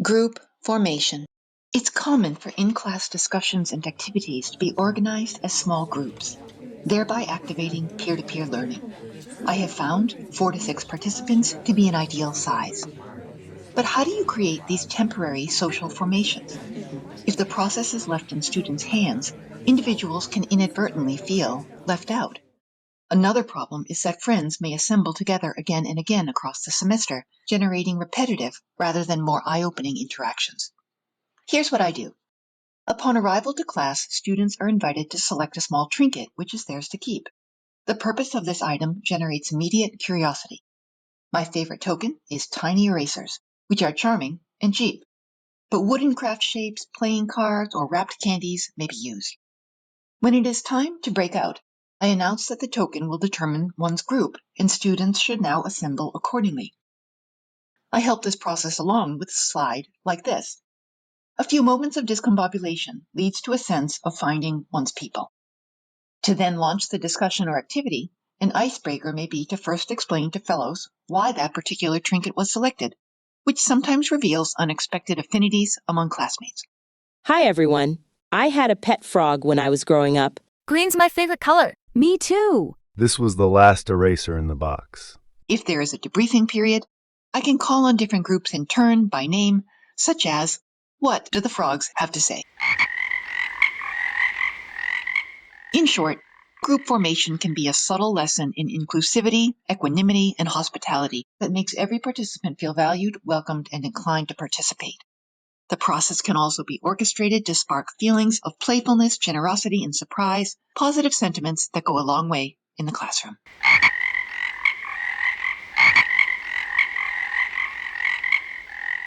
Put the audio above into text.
Group formation. It's common for in-class discussions and activities to be organized as small groups, thereby activating peer-to-peer learning. I have found 4 to 6 participants to be an ideal size. But how do you create these temporary social formations? If the process is left in students' hands, individuals can inadvertently feel left out. Another problem is that friends may assemble together again and again across the semester, generating repetitive rather than more eye-opening interactions. Here's what I do. Upon arrival to class, students are invited to select a small trinket which is theirs to keep. The purpose of this item generates immediate curiosity. My favorite token is tiny erasers, which are charming and cheap, but wooden craft shapes, playing cards, or wrapped candies may be used. When it is time to break out, I announce that the token will determine one's group, and students should now assemble accordingly. I help this process along with a slide like this. A few moments of discombobulation leads to a sense of finding one's people. To then launch the discussion or activity, an icebreaker may be to first explain to fellows why that particular trinket was selected, which sometimes reveals unexpected affinities among classmates. Hi, everyone. I had a pet frog when I was growing up. Green's my favorite color. Me too. This was the last eraser in the box. If there is a debriefing period, I can call on different groups in turn by name, such as, what do the frogs have to say? In short, group formation can be a subtle lesson in inclusivity, equanimity, and hospitality that makes every participant feel valued, welcomed, and inclined to participate. The process can also be orchestrated to spark feelings of playfulness, generosity, and surprise, positive sentiments that go a long way in the classroom.